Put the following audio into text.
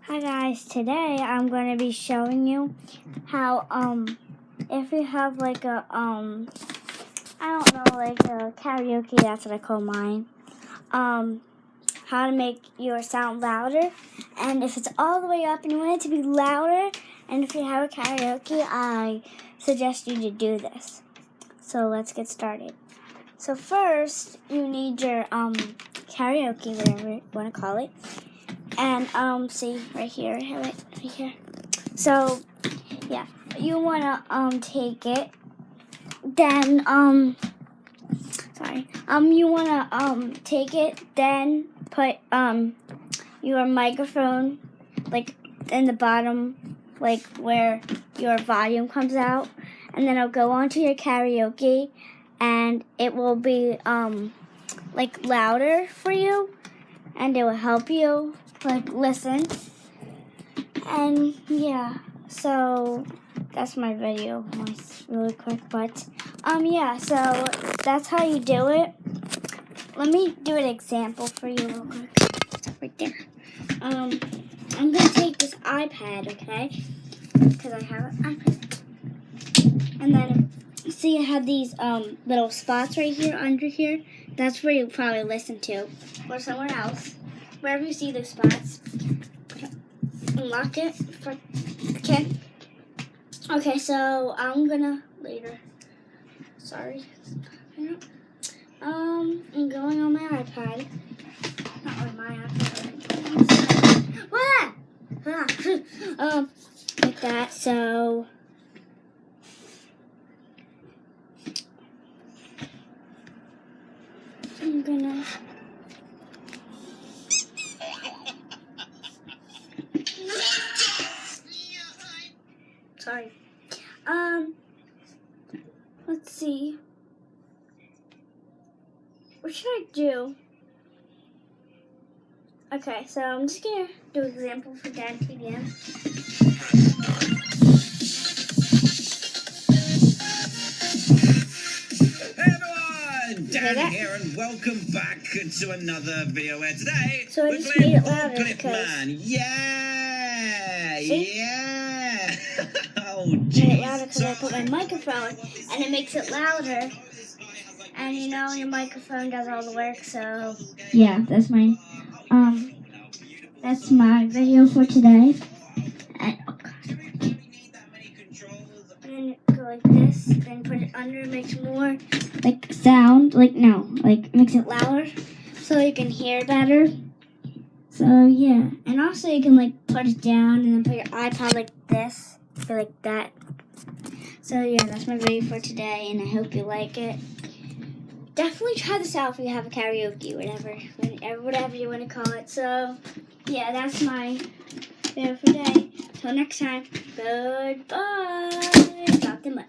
Hi guys, today I'm going to be showing you how if you have like a I don't know, like a karaoke, that's what I call mine. How to make your sound louder, and if it's all the way up and you want it to be louder, and if you have a karaoke, I suggest you to do this. So let's get started. So first you need your karaoke, whatever you want to call it. And see right here, right here. So yeah, you wanna take it. Then you wanna take it. Then put your microphone like in the bottom, like where your volume comes out, and then it'll go onto your karaoke, and it will be like louder for you, and it will help you like listen. And yeah, so that's my video. It's really quick, but yeah, so that's how you do it. Let me do an example for you real quick. Stop right there. I'm gonna take this iPad, okay? Because I have an iPad. And then see, I have these little spots right here under here. That's where you probably listen to, or somewhere else. Wherever you see those spots. Unlock it. Okay, so I'm gonna later. Sorry. I'm going on my iPad. Not on my iPad. What? Like that. So I'm gonna. Sorry. Let's see. What should I do? Okay, so I'm just gonna do an example for Dan TDM. Hey everyone, Dan here, and welcome back to another video where today so we're playing Forklift Man. Yeah, see? Yeah. Oh, jeez. Made it louder because I put my microphone, and it makes it louder. And you know your microphone does all the work, so yeah, that's my video for today. And then go like this, then put it under, makes more like sound, like makes it louder, so you can hear better. So yeah, and also you can like put it down and then put your iPod like this, or like that. So yeah, that's my video for today, and I hope you like it. Definitely try this out if you have a karaoke, whatever you want to call it. So, yeah, that's my video for today. Till next time, goodbye. Drop the mic.